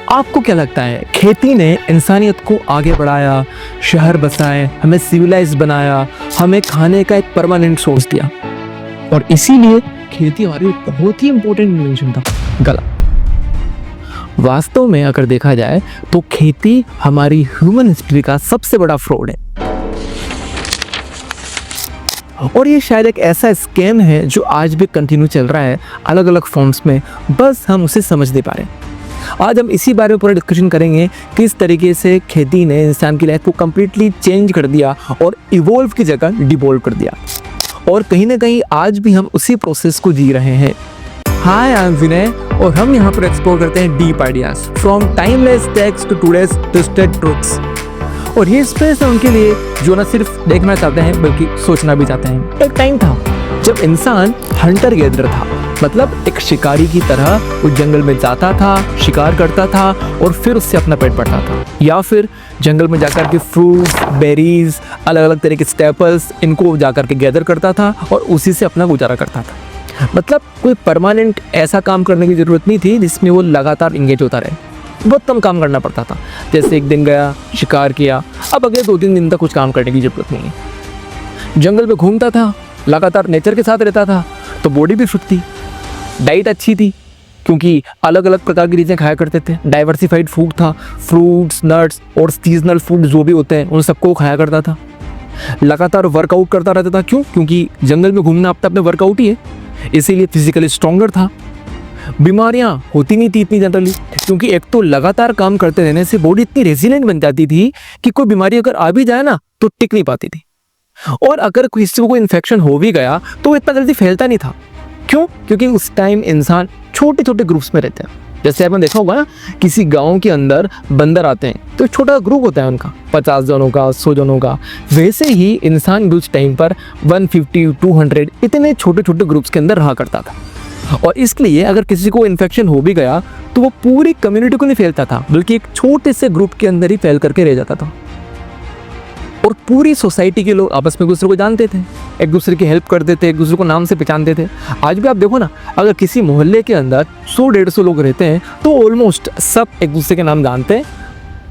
आपको क्या लगता है, खेती ने इंसानियत को आगे बढ़ाया, शहर बसाए, हमें सिविलाइज बनाया, हमें खाने का एक परमानेंट सोर्स दिया और इसीलिए खेती हमारी बहुत ही इंपॉर्टेंट इन्वेंशन था? गलत। वास्तव में अगर देखा जाए तो खेती हमारी ह्यूमन हिस्ट्री का सबसे बड़ा फ्रॉड है और ये शायद एक ऐसा स्कैम है जो आज भी कंटिन्यू चल रहा है अलग अलग फॉर्म्स में, बस हम उसे समझ नहीं पा रहे। आज हम इसी बारे में पूरा डिस्कशन करेंगे किस तरीके से खेती ने इंसान की लाइफ को कंप्लीटली चेंज कर दिया और इवॉल्व की जगह डिवॉल्व कर दिया और कहीं ना कहीं आज भी हम उसी प्रोसेस को जी रहे हैं। हाय, आई एम विनय और हम यहाँ पर एक्सप्लोर करते हैं deep ideas from timeless text to today's twisted truths. और ये स्पेस है उनके लिए जो न सिर्फ देखना चाहते हैं बल्कि सोचना भी चाहते हैं। एक टाइम था जब इंसान हंटर गैदरर था, मतलब एक शिकारी की तरह उस जंगल में जाता था, शिकार करता था और फिर उससे अपना पेट भरता था, या फिर जंगल में जाकर के फ्रूट्स, बेरीज, अलग अलग तरह के स्टेपल्स, इनको जाकर के गैदर करता था और उसी से अपना गुजारा करता था। मतलब कोई परमानेंट ऐसा काम करने की ज़रूरत नहीं थी जिसमें वो लगातार इंगेज होता रहे। बहुत कम काम करना पड़ता था, जैसे एक दिन गया, शिकार किया, अब अगले 2-3 दिन तक कुछ काम करने की ज़रूरत नहीं है। जंगल में घूमता था, लगातार नेचर के साथ रहता था, तो बॉडी भी फिट थी, डाइट अच्छी थी क्योंकि अलग अलग प्रकार की चीज़ें खाया करते थे, डाइवर्सिफाइड फूड था, फ्रूट्स, नट्स और सीजनल फूड जो भी होते हैं उन सबको खाया करता था। लगातार वर्कआउट करता रहता था, क्यों? क्योंकि जंगल में घूमना अपने वर्कआउट ही है, इसीलिए फिजिकली स्ट्रॉन्गर था। बीमारियां होती नहीं थी इतनी जनरली, क्योंकि एक तो लगातार काम करते रहने से बॉडी इतनी रेजिलेंट बन जाती थी कि कोई बीमारी अगर आ भी जाए ना तो टिक नहीं पाती थी। और अगर किसी को कोई इन्फेक्शन हो भी गया तो वो इतना जल्दी फैलता नहीं था। क्यों? क्योंकि उस टाइम इंसान छोटे छोटे ग्रुप्स में रहते हैं। जैसे आपने देखा होगा ना, किसी गांव के अंदर बंदर आते हैं तो छोटा ग्रुप होता है उनका, 50 जनों का, 100 जनों का। वैसे ही इंसान उस टाइम पर 150, 200 इतने छोटे छोटे ग्रुप्स के अंदर रहा करता था और इसलिए अगर किसी को इन्फेक्शन हो भी गया तो वो पूरी कम्युनिटी को नहीं फैलता था, बल्कि एक छोटे से ग्रुप के अंदर ही फैल करके रह जाता था। और पूरी सोसाइटी के लोग आपस में एक दूसरे को जानते थे, एक दूसरे की हेल्प करते थे, एक दूसरे को नाम से पहचानते थे। आज भी आप देखो ना, अगर किसी मोहल्ले के अंदर 100-150 लोग रहते हैं तो ऑलमोस्ट सब एक दूसरे के नाम जानते हैं।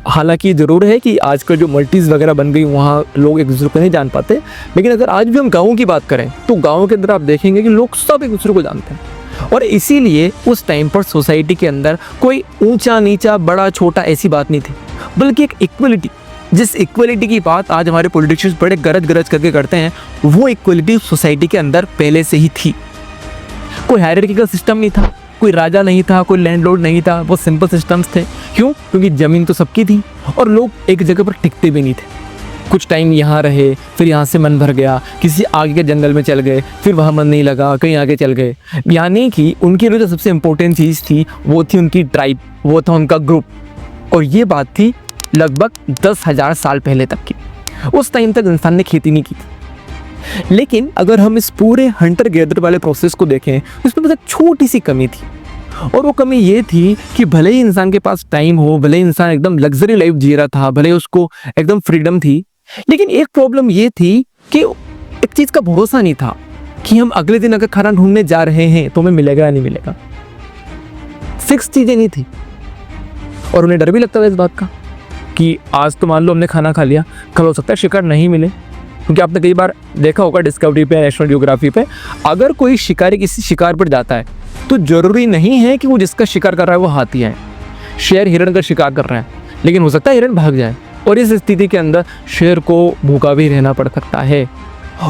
हालांकि ज़रूर है कि आजकल जो मल्टीज़ वगैरह बन गई वहाँ लोग एक दूसरे को नहीं जान पाते, लेकिन अगर आज भी हम गाँव की बात करें तो गाँव के अंदर आप देखेंगे कि लोग सब एक दूसरे को जानते हैं। और इसीलिए उस टाइम पर सोसाइटी के अंदर कोई ऊंचा नीचा, बड़ा छोटा ऐसी बात नहीं थी, बल्कि एक इक्वलिटी, जिस इक्वलिटी की बात आज हमारे पॉलिटिशियंस बड़े गरज गरज करके करते हैं, वो इक्वलिटी सोसाइटी के अंदर पहले से ही थी। कोई हायरार्किकल सिस्टम नहीं था, कोई राजा नहीं था, कोई लैंडलॉर्ड नहीं था, वो सिंपल सिस्टम्स थे। क्यों? क्योंकि ज़मीन तो सबकी थी और लोग एक जगह पर टिकते भी नहीं थे। कुछ टाइम यहाँ रहे, फिर यहाँ से मन भर गया, किसी आगे के जंगल में चल गए, फिर वहाँ मन नहीं लगा, कहीं आगे चल गए। यानी कि उनके लिए जो सबसे इम्पोर्टेंट चीज़ थी वो थी उनकी ट्राइब, वो था उनका ग्रुप। और ये बात थी लगभग 10,000 साल पहले तक की। उस टाइम तक इंसान ने खेती नहीं की थी। लेकिन अगर हम इस पूरे हंटर गैदर वाले प्रोसेस को देखें, उसमें बस एक छोटी सी कमी थी, और वो कमी ये थी कि भले ही इंसान के पास टाइम हो, भले ही इंसान एकदम लग्जरी लाइफ जी रहा था, भले उसको एकदम फ्रीडम थी, लेकिन एक प्रॉब्लम ये थी कि एक चीज़ का भरोसा नहीं था कि हम अगले दिन अगर खाना ढूंढने जा रहे हैं तो हमें मिलेगा या नहीं मिलेगा। फिक्स चीज़ें नहीं थी और उन्हें डर भी लगता था इस बात का कि आज तो मान लो हमने खाना खा लिया, कल हो सकता है शिकार नहीं मिले। क्योंकि आपने कई बार देखा होगा डिस्कवरी पे, नेशनल जियोग्राफी पे, अगर कोई शिकारी किसी शिकार पर जाता है तो ज़रूरी नहीं है कि वो जिसका शिकार कर रहा है वो हाथी है। शेर हिरण का शिकार कर रहा है, लेकिन हो सकता है हिरण भाग जाए और इस स्थिति के अंदर शेर को भूखा भी रहना पड़ सकता है।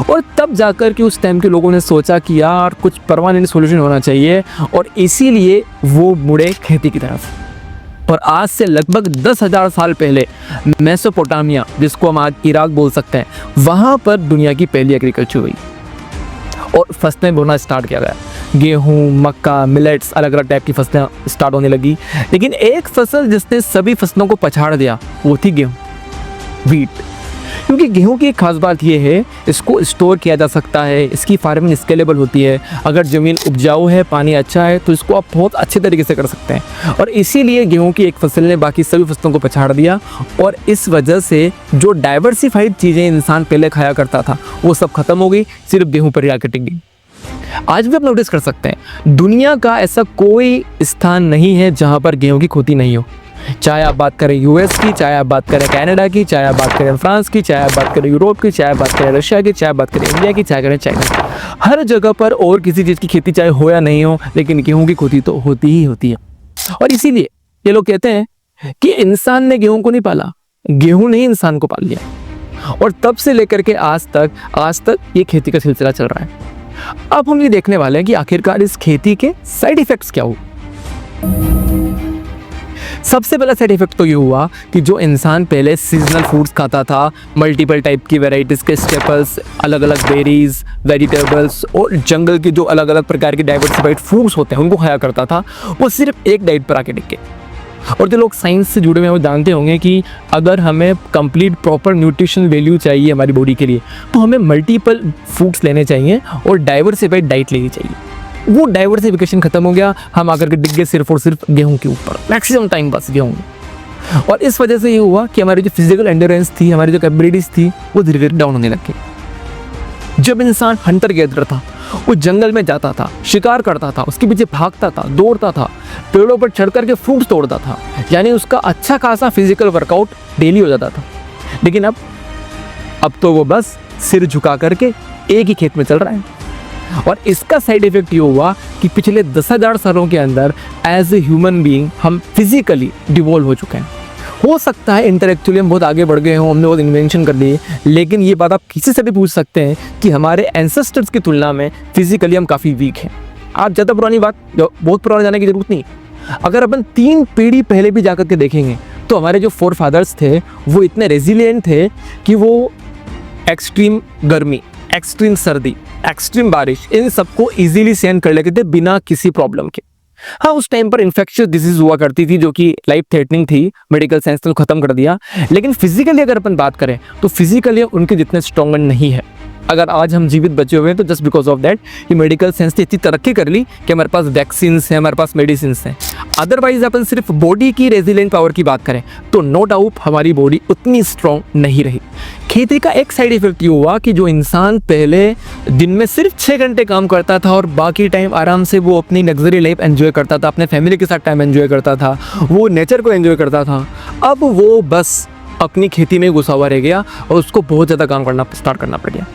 और तब जाकर के उस टाइम के लोगों ने सोचा कि यार कुछ परमानेंट सॉल्यूशन होना चाहिए, और इसीलिए वो मुड़े खेती की तरफ। और आज से लगभग 10,000 साल पहले मेसोपोटामिया, जिसको हम आज इराक बोल सकते हैं, वहाँ पर दुनिया की पहली एग्रीकल्चर हुई और फसलें बोना स्टार्ट किया गया। गेहूँ, मक्का, मिलेट्स, अलग अलग टाइप की फसलें स्टार्ट होने लगी। लेकिन एक फसल जिसने सभी फसलों को पछाड़ दिया वो थी गेहूँ, वीट। क्योंकि गेहूं की एक खास बात यह है, इसको स्टोर किया जा सकता है, इसकी फार्मिंग स्केलेबल होती है। अगर ज़मीन उपजाऊ है, पानी अच्छा है, तो इसको आप बहुत अच्छे तरीके से कर सकते हैं। और इसीलिए गेहूं की एक फसल ने बाकी सभी फसलों को पछाड़ दिया, और इस वजह से जो डाइवर्सिफाइड चीज़ें इंसान पहले खाया करता था वो सब खत्म हो गई, सिर्फ गेहूँ पर आके टिक गई। आज भी आप नोटिस कर सकते हैं, दुनिया का ऐसा कोई स्थान नहीं है जहाँ पर गेहूँ की खेती नहीं हो। चाहे आप बात करें यूएस की, चाहे आप बात करें कनाडा की, चाहे आप बात करें फ्रांस की, चाहे आप बात करें यूरोप की, चाहे आप बात करें रशिया की, चाहे आप बात करें इंडिया की, चाहे करें चाइना की, हर जगह पर और किसी चीज़ की खेती चाहे हो या नहीं हो, लेकिन गेहूं की खेती तो होती ही होती है। और इसीलिए ये लोग कहते हैं कि इंसान ने गेहूं को नहीं पाला, गेहूं ने ही इंसान को पाल लिया। और तब से लेकर के आज तक ये खेती का सिलसिला चल रहा है। अब हम ये देखने वाले हैं कि आखिरकार इस खेती के साइड इफेक्ट्स क्या हुए। सबसे पहला साइड इफेक्ट तो ये हुआ कि जो इंसान पहले सीजनल फूड्स खाता था, मल्टीपल टाइप की वैरायटीज़ के स्टेपल्स, अलग अलग बेरीज, वेजिटेबल्स और जंगल के जो अलग अलग प्रकार के डाइवर्सिफाइड फूड्स होते हैं उनको खाया करता था, वो सिर्फ एक डाइट पर आके टिके। और जो लोग साइंस से जुड़े हुए हैं वो जानते होंगे कि अगर हमें कंप्लीट प्रॉपर न्यूट्रिशन वैल्यू चाहिए हमारी बॉडी के लिए, तो हमें मल्टीपल फूड्स लेने चाहिए और डाइवर्सिफाइड डाइट लेनी चाहिए। वो डाइवर्सिफिकेशन खत्म हो गया, हम आकर के डिग गए सिर्फ और सिर्फ गेहूं के ऊपर, मैक्सिमम टाइम बस गेहूं। और इस वजह से ये हुआ कि हमारी जो फिजिकल एंड्योरेंस थी, हमारी जो कैपेबिलिटीज थी, वो धीरे धीरे डाउन होने लग गई। जब इंसान हंटर गैदर था, वो जंगल में जाता था, शिकार करता था, उसके पीछे भागता था, दौड़ता था, पेड़ों पर चढ़ करके फ्रूट्स तोड़ता था, यानी उसका अच्छा खासा फिजिकल वर्कआउट डेली हो जाता था। लेकिन अब तो वो बस सिर झुका करके एक ही खेत में चल रहा है। और इसका साइड इफेक्ट ये हुआ कि पिछले 10,000 सालों के अंदर एज ए ह्यूमन बीइंग हम फिजिकली डिवॉल्व हो चुके हैं। हो सकता है इंटेलेक्चुअली हम बहुत आगे बढ़ गए हों, हमने बहुत इन्वेंशन कर लिए, लेकिन ये बात आप किसी से भी पूछ सकते हैं कि हमारे एंसेस्टर्स की तुलना में फिजिकली हम काफ़ी वीक हैं। आप ज़्यादा पुरानी बात, बहुत पुराने जाने की जरूरत नहीं। अगर अपन 3 पीढ़ी पहले भी जाकर के देखेंगे तो हमारे जो फोर फादर्स थे वो इतने रेजिलिएंट थे कि वो एक्सट्रीम गर्मी, एक्सट्रीम सर्दी, एक्सट्रीम बारिश, इन सबको इजीली सहन कर लेते थे बिना किसी प्रॉब्लम के। हाँ, उस टाइम पर इन्फेक्शियस डिजीज हुआ करती थी जो कि लाइफ थ्रेटनिंग थी, मेडिकल साइंस ने खत्म कर दिया। लेकिन फिजिकली अगर अपन बात करें तो फिजिकली उनके जितने स्ट्रॉन्ग नहीं है। अगर आज हम जीवित बचे हुए हैं तो जस्ट बिकॉज ऑफ दैट कि मेडिकल साइंस ने इतनी तरक्की कर ली कि हमारे पास वैक्सीन्स हैं, हमारे पास मेडिसिन हैं। अदरवाइज अपन सिर्फ बॉडी की रेजिलेंट पावर की बात करें तो नो डाउट हमारी बॉडी उतनी स्ट्रॉन्ग नहीं रही। खेती का एक साइड इफेक्ट ये हुआ कि जो इंसान पहले दिन में सिर्फ 6 घंटे काम करता था और बाकी टाइम आराम से वो अपनी लग्जरी लाइफ एंजॉय करता था, अपने फैमिली के साथ टाइम एंजॉय करता था, वो नेचर को एंजॉय करता था, अब वो बस अपनी खेती में घुसा हुआ रह गया और उसको बहुत ज़्यादा काम करना स्टार्ट करना पड़ गया।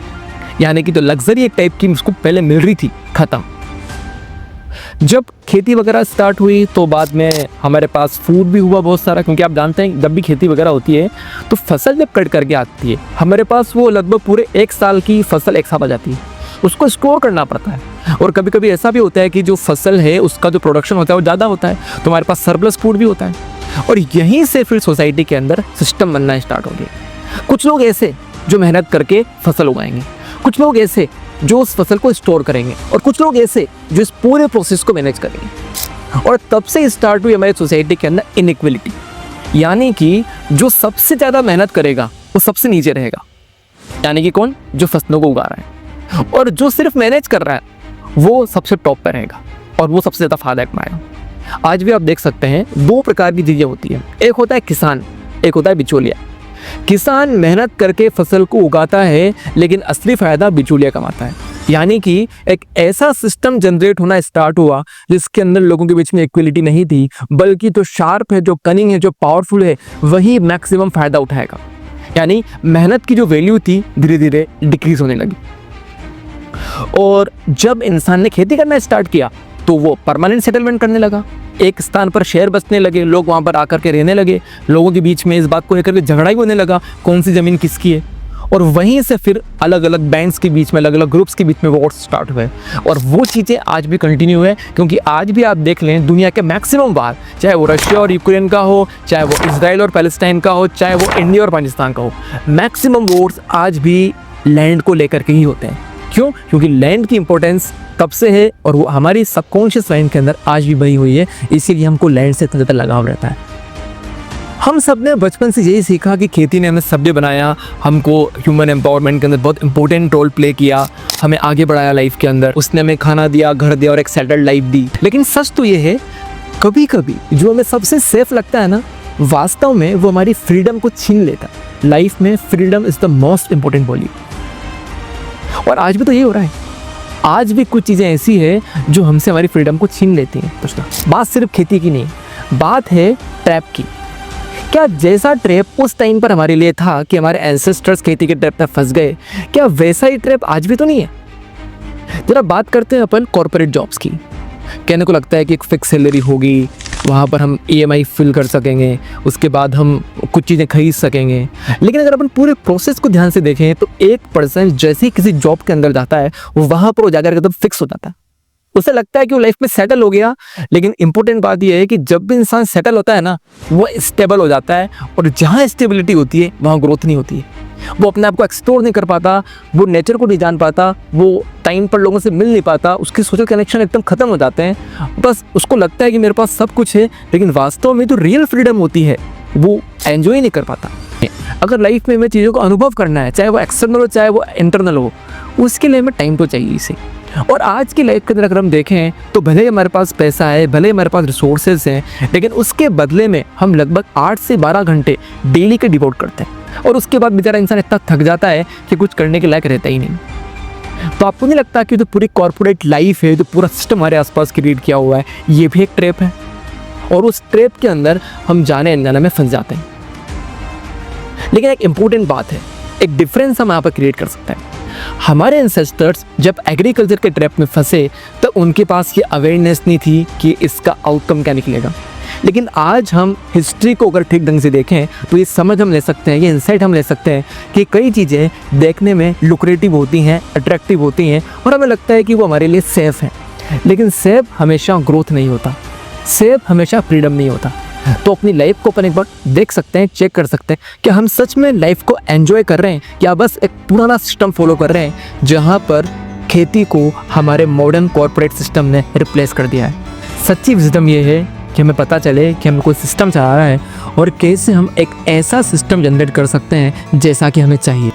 यानी कि तो लग्जरी एक टाइप की उसको पहले मिल रही थी, खत्म। जब खेती वगैरह स्टार्ट हुई तो बाद में हमारे पास फूड भी हुआ बहुत सारा, क्योंकि आप जानते हैं जब भी खेती वगैरह होती है तो फसल जब कट करके आती है हमारे पास वो लगभग पूरे 1 साल की फसल एक साथ आ जाती है, उसको स्टोर करना पड़ता है। और कभी कभी ऐसा भी होता है कि जो फसल है उसका जो प्रोडक्शन होता है वो ज़्यादा होता है तो हमारे पास सरप्लस फूड भी होता है। और यहीं से फिर सोसाइटी के अंदर सिस्टम बनना स्टार्ट हो गया। कुछ लोग ऐसे जो मेहनत करके फसल उगाएंगे, कुछ लोग ऐसे जो उस फसल को स्टोर करेंगे, और कुछ लोग ऐसे जो इस पूरे प्रोसेस को मैनेज करेंगे। और तब से स्टार्ट हुई हमारी सोसाइटी के अंदर इनइक्वलिटी, यानी कि जो सबसे ज़्यादा मेहनत करेगा वो सबसे नीचे रहेगा, यानी कि कौन, जो फसलों को उगा रहा है, और जो सिर्फ मैनेज कर रहा है वो सबसे टॉप पर रहेगा और वो सबसे ज़्यादा फायदा कमाएगा। आज भी आप देख सकते हैं 2 प्रकार की चीज़ें होती हैं, एक होता है किसान, एक होता है बिचौलिया। किसान मेहनत करके फसल को उगाता है लेकिन असली फायदा बिचौलिया कमाता है। यानी कि एक ऐसा सिस्टम जनरेट होना स्टार्ट हुआ जिसके अंदर लोगों के बीच में इक्वलिटी नहीं थी, बल्कि जो शार्प है, जो कनिंग है, जो पावरफुल है, वही मैक्सिमम फायदा उठाएगा। यानी मेहनत की जो वैल्यू थी धीरे धीरे डिक्रीज होने लगी। और जब इंसान ने खेती करना स्टार्ट किया तो वो परमानेंट सेटलमेंट करने लगा, एक स्थान पर शहर बसने लगे, लोग वहाँ पर आकर के रहने लगे, लोगों के बीच में इस बात को लेकर के झगड़ा ही होने लगा कौन सी ज़मीन किसकी है। और वहीं से फिर अलग अलग बैंड्स के बीच में, अलग अलग ग्रुप्स के बीच में वॉर्स स्टार्ट हुए। और वो चीज़ें आज भी कंटिन्यू है, क्योंकि आज भी आप देख लें दुनिया के मैक्सिमम वार, चाहे वो रशिया और यूक्रेन का हो, चाहे वो इसराइल और पैलेस्टाइन का हो, चाहे वो इंडिया और पाकिस्तान का हो, मैक्सिमम वॉर्स आज भी लैंड को लेकर के ही होते हैं। क्यों? क्योंकि लैंड की इंपॉर्टेंस तब से है और वो हमारी सबकॉन्शियस माइंड के अंदर आज भी बनी हुई है, इसीलिए हमको लैंड से इतना ज़्यादा लगाव रहता है। हम सब ने बचपन से यही सीखा कि खेती ने हमें सभ्य बनाया, हमको ह्यूमन एम्पावरमेंट के अंदर बहुत इंपॉर्टेंट रोल प्ले किया, हमें आगे बढ़ाया लाइफ के अंदर, उसने हमें खाना दिया, घर दिया और एक सेटल्ड लाइफ दी। लेकिन सच तो ये है, कभी कभी जो हमें सबसे सेफ लगता है ना, वास्तव में वो हमारी फ्रीडम को छीन लेता है। लाइफ में freedom is the most important value. और आज भी तो ये हो रहा है, आज भी कुछ चीज़ें ऐसी है जो हमसे हमारी फ्रीडम को छीन लेती हैं। बात सिर्फ खेती की नहीं, बात है ट्रैप की। क्या जैसा ट्रैप उस टाइम पर हमारे लिए था कि हमारे एंसेस्टर्स खेती के ट्रैप में फंस गए, क्या वैसा ही ट्रैप आज भी तो नहीं है? जरा बात करते हैं अपन कॉर्पोरेट जॉब्स की। कहने को लगता है कि एक फिक्स सैलरी होगी, वहाँ पर हम EMI फिल कर सकेंगे, उसके बाद हम कुछ चीज़ें खरीद सकेंगे। लेकिन अगर अपन पूरे प्रोसेस को ध्यान से देखें तो एक पर्सन जैसे ही किसी जॉब के अंदर जाता है वो वहाँ पर वो जाकर एकदम फिक्स हो जाता है। उसे लगता है कि वो लाइफ में सेटल हो गया। लेकिन इंपॉर्टेंट बात यह है कि जब भी इंसान सेटल होता है ना, वो स्टेबल हो जाता है, और जहाँ स्टेबिलिटी होती है वहाँ ग्रोथ नहीं होती है। वो अपने आप को एक्सप्लोर नहीं कर पाता, वो नेचर को नहीं जान पाता, वो टाइम पर लोगों से मिल नहीं पाता, उसके सोशल कनेक्शन एकदम ख़त्म हो जाते हैं। बस उसको लगता है कि मेरे पास सब कुछ है, लेकिन वास्तव में जो रियल फ्रीडम होती है वो एंजॉय नहीं कर पाता। अगर लाइफ में हमें चीज़ों को अनुभव करना है, चाहे वो एक्सटर्नल हो चाहे वो इंटरनल हो, उसके लिए हमें टाइम तो चाहिए इसे। और आज की लाइफ के अंदर अगर हम देखें तो भले ही हमारे पास पैसा है, भले ही हमारे पास रिसोर्सेज हैं, लेकिन उसके बदले में हम लगभग 8 से 12 घंटे डेली के डिवोट करते हैं, और उसके बाद बेचारा इंसान इतना थक जाता है कि कुछ करने के लायक रहता ही नहीं। तो आपको नहीं लगता कि जो पूरी कॉर्पोरेट लाइफ है, जो पूरा सिस्टम हमारे आसपास क्रिएट किया हुआ है, ये भी एक ट्रैप है, और उस ट्रैप के अंदर हम जाने अनजाने में फंस जाते हैं। लेकिन एक इम्पोर्टेंट बात है, एक डिफरेंस हम यहाँ पर क्रिएट कर सकते हैं। हमारे एंसेस्टर्स जब एग्रीकल्चर के ट्रैप में फंसे तो उनके पास ये अवेयरनेस नहीं थी कि इसका आउटकम क्या निकलेगा। लेकिन आज हम हिस्ट्री को अगर ठीक ढंग से देखें तो ये समझ हम ले सकते हैं, ये इंसाइट हम ले सकते हैं कि कई चीज़ें देखने में लुक्रेटिव होती हैं, अट्रैक्टिव होती हैं, और हमें लगता है कि वो हमारे लिए सेफ़ है। लेकिन सेफ हमेशा ग्रोथ नहीं होता, सेफ हमेशा फ्रीडम नहीं होता। तो अपनी लाइफ को अपन एक बार देख सकते हैं, चेक कर सकते हैं कि हम सच में लाइफ को एंजॉय कर रहे हैं या बस एक पुराना सिस्टम फॉलो कर रहे हैं जहाँ पर खेती को हमारे मॉडर्न कॉर्पोरेट सिस्टम ने रिप्लेस कर दिया है। सच्ची विजडम ये है कि हमें पता चले कि हमें कोई सिस्टम चला रहा है और कैसे हम एक ऐसा सिस्टम जनरेट कर सकते हैं जैसा कि हमें चाहिए।